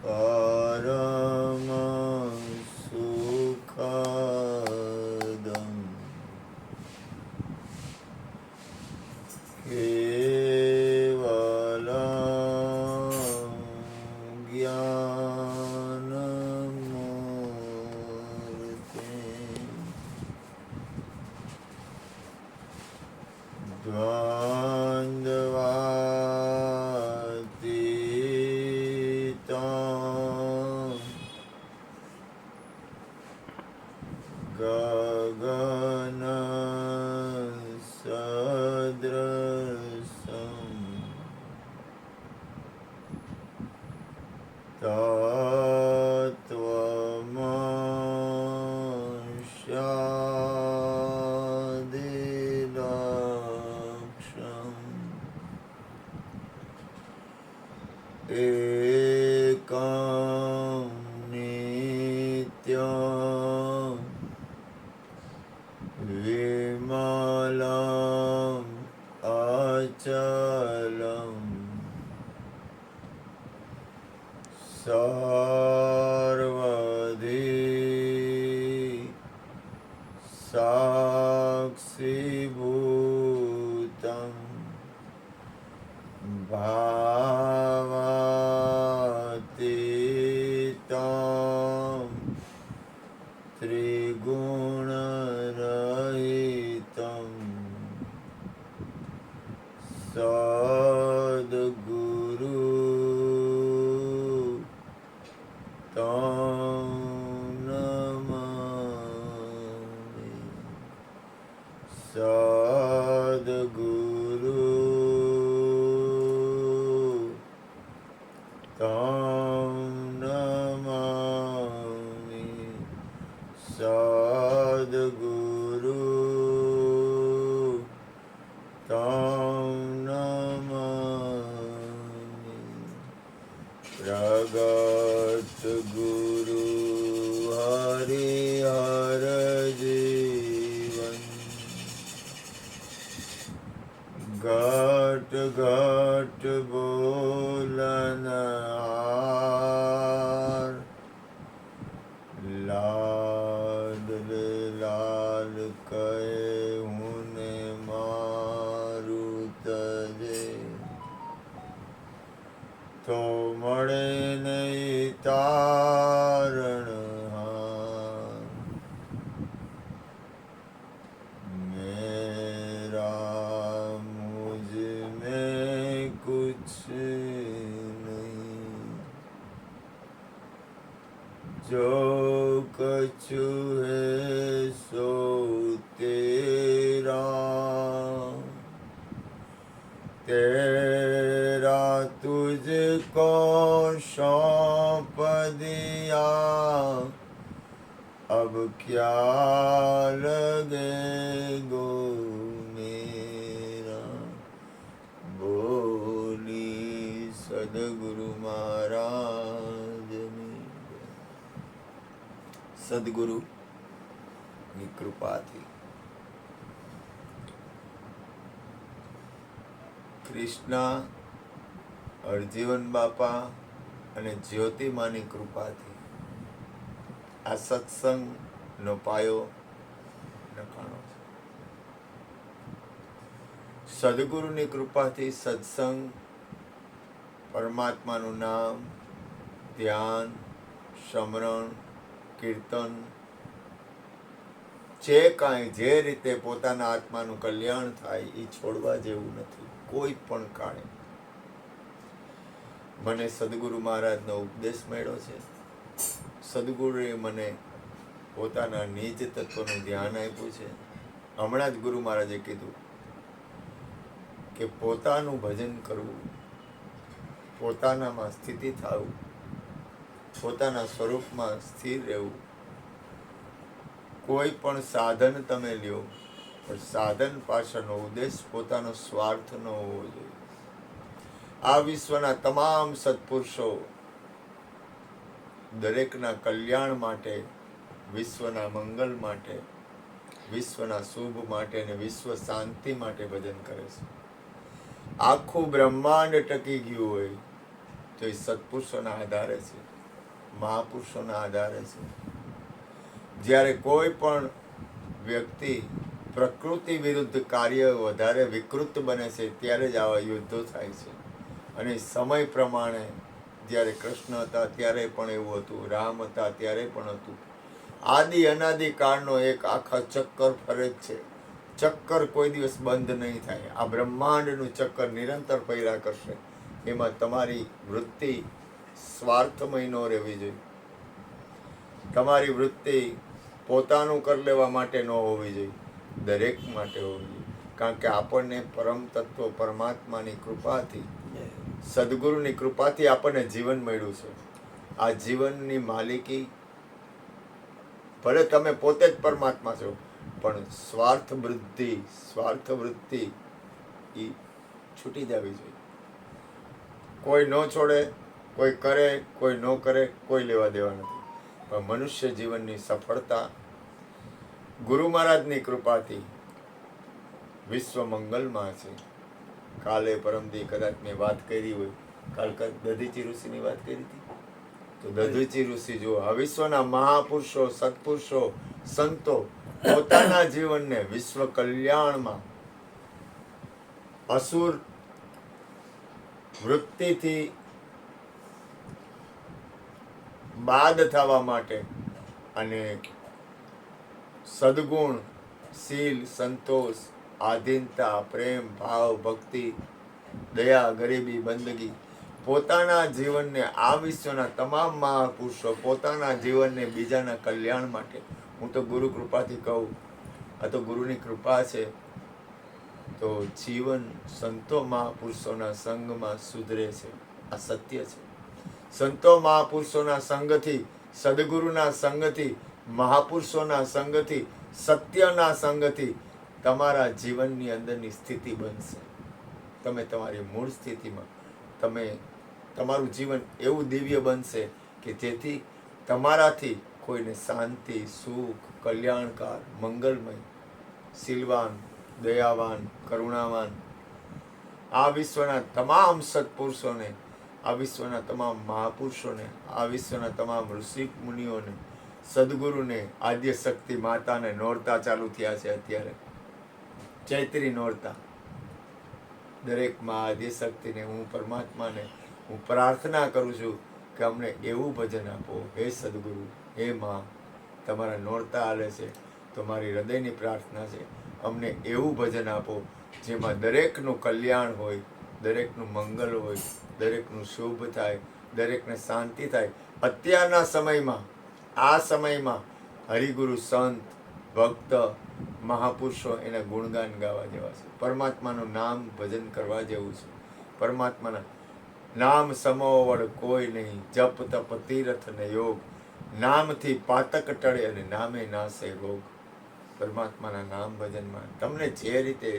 परम सुखदं केवलं ज्ञानमूर्तिं द्वन्द्वातीतं गगन सदृशं तत्त्वमस्यादिलक्ष्यम् एकं नित्यं विमलम् अचलं सर्वधी साक्षीभूतं भावातीतं त्रिगुणरहितं सद्गुरु तं नमामि। सद्गुरु तं नमामि। सद्गुरु तं नमामि। प्रगट गुरु हरिहर जीवन घट घट बोलनहार लाड रे लाल कहे हुने मारुत जे तो મળે નહીં તારણહાર मेरा मुझ में कुछ नहीं जो कछु है सो तेरा तेरा तुझको सौंप दिया अब क्या लगेगो मेरा। बोली सदगुरु महाराज ની સદગુરુ ની કૃપાથી કૃષ્ણ હરજીવન બાપા અને જ્યોતિમાની કૃપાથી આ સત્સંગનો પાયો નખાણો છે। સદગુરુની કૃપાથી સત્સંગ, પરમાત્માનું નામ, ધ્યાન, સ્મરણ, કીર્તન જે કાંઈ જે રીતે પોતાના આત્માનું કલ્યાણ થાય એ છોડવા જેવું નથી કોઈ પણ કાળે। મને સદગુરુ મહારાજનો ઉપદેશ મળ્યો છે। સદગુરુએ મને પોતાના નિજ તત્વનું ધ્યાન આપ્યું છે। હમણાં જ ગુરુ મહારાજે કીધું કે પોતાનું ભજન કરવું, પોતાનામાં સ્થિતિ થવું, પોતાના સ્વરૂપમાં સ્થિર રહેવું। કોઈ પણ સાધન તમે લ્યો પણ સાધન પાછળનો ઉદ્દેશ પોતાનો સ્વાર્થ ન હોવો જોઈએ। આ વિશ્વના તમામ સત્પુરુષો દરેકના કલ્યાણ માટે, વિશ્વના મંગલ માટે, વિશ્વના શુભ માટે અને વિશ્વ શાંતિ માટે ભજન કરે છે। આખું બ્રહ્માંડ ટકી ગયું હોય તો એ સત્પુરુષોના આધારે છે, મહાપુરુષોના આધારે છે. જ્યારે કોઈ પણ વ્યક્તિ પ્રકૃતિ વિરુદ્ધ કાર્ય વધારે વિકૃત બને છે ત્યારે જ આવા યુદ્ધો થાય છે. અને સમય પ્રમાણે જ્યારે કૃષ્ણ હતા ત્યારે પણ એવું હતું, રામ હતા ત્યારે પણ હતું. આદિ અનાદિ કાળનો એક આખા ચક્કર ફરે જ છે. ચક્કર કોઈ દિવસ બંધ નહીં થાય. આ બ્રહ્માંડનું ચક્કર નિરંતર ફર્યા કરશે. એમાં તમારી વૃત્તિ સ્વાર્થમય ન રહેવી જોઈએ. તમારી વૃત્તિ પોતાનું કરી લેવા માટે ન હોવી જોઈએ, દરેક માટે હોવી જોઈએ. કારણ કે આપણને પરમ તત્વ પરમાત્માની કૃપાથી, સદગુરુની કૃપાથી આપણને જીવન મળ્યું છે. આ જીવનની માલિકી ભલે તમે પોતે જ પરમાત્મા છો, પણ સ્વાર્થ વૃત્તિ એ છૂટી જવી જોઈએ. કોઈ ન છોડે, કોઈ કરે, કોઈ ન કરે, કોઈ લેવા દેવા નથી. પણ મનુષ્ય જીવનની સફળતા ગુરુ મહારાજની કૃપાથી વિશ્વ મંગલમાં છે. કાલે પરમદી કદાચ મેં વાત કરી હોય, કાલ દધીચી ઋષિની વાત કરી હતી, તો દધીચી ઋષિ જો આ વિશ્વના મહાપુરુષો, સત્પુરુષો, સંતો પોતાના જીવનને વિશ્વ કલ્યાણમાં અસુર વૃત્તિથી બાદ થવા માટે અને સદગુણ, શીલ, સંતોષ, આધીનતા, પ્રેમ, ભાવ, ભક્તિ, દયા, ગરીબી, બંદગી પોતાના જીવનને આ વિશ્વના તમામ મહાપુરુષો પોતાના જીવનને બીજાના કલ્યાણ માટે, હું તો ગુરુ કૃપાથી કહું, આ તો ગુરુની કૃપા છે, તો જીવન સંતો મહાપુરુષોના સંગમાં સુધરે છે. આ સત્ય છે. સંતો મહાપુરુષોના સંગથી, સદગુરુના સંગથી, મહાપુરુષોના સંગથી, સત્યના સંગથી તમારા જીવનની અંદરની સ્થિતિ બનશે. તમે તમારી મૂળ સ્થિતિમાં, તમારું જીવન એવું દિવ્ય બનશે કે જેથી તમારાથી કોઈને શાંતિ, સુખ, કલ્યાણકાર, મંગલમય, શીલવાન, દયાવાન, કરુણાવાન, આ વિશ્વના તમામ સત્પુરુષોને, આ વિશ્વના તમામ મહાપુરુષોને, આ વિશ્વના તમામ ઋષિ મુનિઓને, સદગુરુને, આદ્ય શક્તિ માતાને નોરતા ચાલુ થયા છે અત્યારે, ચૈત્રી નોરતા. દરેકમાં આદ્ય શક્તિને, હું પરમાત્માને હું પ્રાર્થના કરું છું કે અમને એવું ભજન આપો, હે સદગુરુ, હે માં, તમારા નોરતા હાલે છે તો મારી હૃદયની પ્રાર્થના છે, અમને એવું ભજન આપો જેમાં દરેકનું કલ્યાણ હોય, દરેકનું મંગલ હોય, દરેકનું શુભ થાય, દરેકને શાંતિ થાય. અત્યારના સમયમાં, આ સમયમાં હરિગુરુ, સંત, ભક્ત, મહાપુરુષો એના ગુણગાન ગાવા જેવા છે. પરમાત્માનું નામ ભજન કરવા જેવું છે. પરમાત્માના નામ સમો વડ કોઈ નહીં, જપ તપ તીર્થ ને યોગ, નામથી પાતક ટળે અને નામે નાશે રોગ. પરમાત્માના નામ ભજનમાં તમને જે રીતે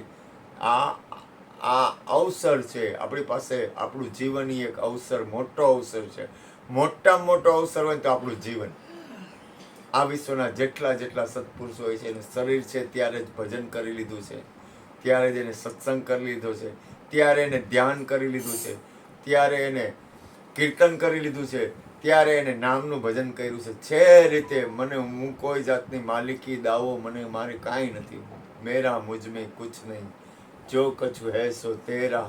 આ અવસર છે, આપણી પાસે આપણું જીવન એક અવસર, મોટો અવસર છે. મોટામાં મોટો અવસર હોય તો આપણું જીવન. આ વિશ્વના જેટલા સત્પુરુષો હોય છે એનું શરીર છે ત્યારે જ ભજન કરી લીધું છે, ત્યારે જ એને સત્સંગ કરી લીધો છે, ત્યારે એને ધ્યાન કરી લીધું છે, ત્યારે એને કીર્તન કરી લીધું છે, ત્યારે એને નામનું ભજન કર્યું છે. છે રીતે હું કોઈ જાતની માલિકી, દાવો મારે કાંઈ નથી. મેરા મુझ में कुछ नहीं, जो कछु है सो तेरा,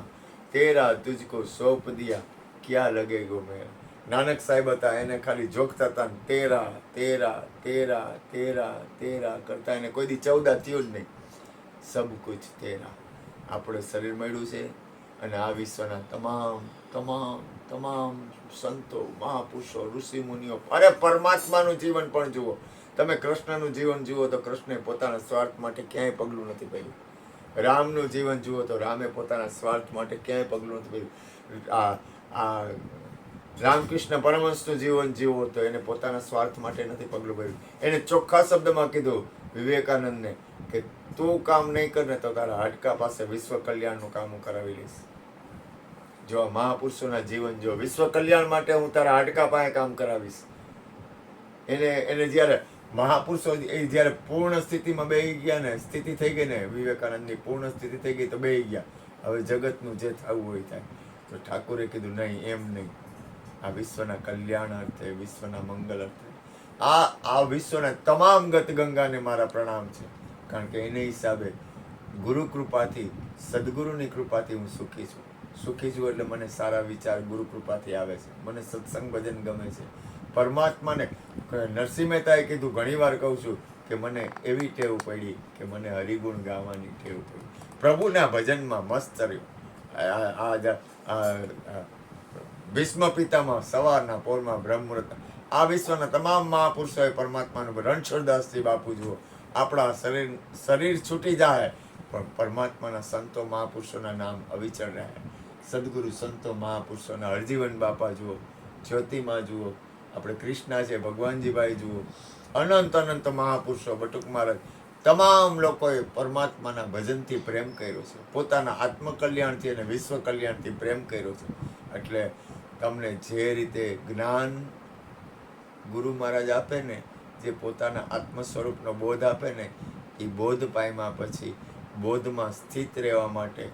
तेरा तुझको सौंप दिया, क्या लगेगो मेरा. નાનક સાહેબ હતા, એને ખાલી જોખતા હતા, તેરા તેરા તેરા તેરા તેરા કરતા એને કોઈ દી 14 થયું જ નહીં. સબ કુછ તેરા. આપણે શરીર મળ્યું છે અને આ વિશ્વના તમામ તમામ તમામ સંતો, મહાપુરુષો, ઋષિ મુનિઓ, અરે પરમાત્માનું જીવન પણ જુઓ. તમે કૃષ્ણનું જીવન જુઓ તો કૃષ્ણે પોતાના સ્વાર્થ માટે ક્યાંય પગલું નથી ભર્યું. રામનું જીવન જુઓ તો રામે પોતાના સ્વાર્થ માટે ક્યાંય પગલું નથી ભર્યું. આ રામકૃષ્ણ પરમહંસનું જીવન જીવો તો એને પોતાના સ્વાર્થ માટે નથી પગલું ભર્યું. એને ચોખ્ખા શબ્દમાં કીધું વિવેકાનંદને કે તું કામ નહીં કર ને તો તારા હાડકા પાસે વિશ્વ કલ્યાણનું કામ હું કરાવી લઈશ. જો આ મહાપુરુષોના જીવન જો, વિશ્વ કલ્યાણ માટે હું તારા હાડકા પાસે કામ કરાવીશ. એને જ્યારે મહાપુરુષો જ્યારે પૂર્ણ સ્થિતિમાં બેસી ગયા ને, સ્થિતિ થઈ ગઈ ને, વિવેકાનંદની પૂર્ણ સ્થિતિ થઈ ગઈ તો બેસી ગયા. હવે જગતનું જે થવું હોય થાય. તો ઠાકોરે કીધું નહીં, એમ નહીં, આ વિશ્વના કલ્યાણ અર્થે, વિશ્વના મંગલ અર્થે, આ વિશ્વના તમામ ગતગંગાને મારા પ્રણામ છે. કારણ કે એને હિસાબે ગુરુ કૃપાથી, સદગુરુની કૃપાથી હું સુખી છું. સુખી છું એટલે મને સારા વિચાર ગુરુ કૃપાથી આવે છે. મને સત્સંગ ભજન ગમે છે. પરમાત્માને, નરસિંહ મહેતાએ કીધું, ઘણી વાર કહું છું કે મને એવી ટેવ પડી કે મને હરિગુણ ગાવાની ટેવ પડી. પ્રભુના ભજનમાં મસ્ત રહ્યો. ભીષ્મ પિતામાં સવારના પોરમાં બ્રહ્મ મુહૂર્ત, આ વિશ્વના તમામ મહાપુરુષોએ પરમાત્માનું, રણછોડદાસજી બાપુ જુઓ, આપણા શરીર છૂટી જાય પણ પરમાત્માના સંતો મહાપુરુષોના નામ અવિચળ રહે. સદગુરુ સંતો મહાપુરુષોના, હરજીવન બાપા જુઓ, જ્યોતિમાં જુઓ, આપણે કૃષ્ણા છે, ભગવાનજીભાઈ જુઓ, અનંત મહાપુરુષો, બટુક મહારાજ, તમામ લોકોએ પરમાત્માના ભજનથી પ્રેમ કર્યો છે. પોતાના આત્મકલ્યાણથી અને વિશ્વ કલ્યાણથી પ્રેમ કર્યો છે. એટલે તમને જે રીતે જ્ઞાન ગુરુ મહારાજ આપે ને, જે પોતાના આત્મ સ્વરૂપનો બોધ આપે ને, એ બોધ પામ્યા પછી બોધમાં સ્થિત રહેવા માટે,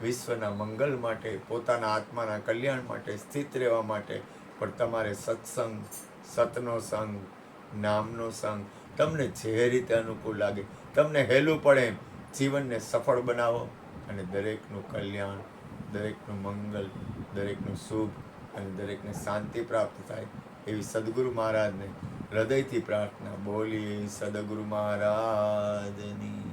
વિશ્વના મંગલ માટે, પોતાના આત્માના કલ્યાણ માટે, સ્થિત રહેવા માટે પણ તમારે સત્સંગ, સતનો સંગ, નામનો સંગ, તમને જે રીતે અનુકૂળ લાગે, તમને હેલું પડે એમ જીવનને સફળ બનાવો અને દરેકનું કલ્યાણ, દરેકનું મંગલ, દરેકનું શુભ અને દરેકને શાંતિ પ્રાપ્ત થાય એવી સદગુરુ મહારાજને હૃદયથી પ્રાર્થના. બોલીએ સદગુરુ મહારાજની.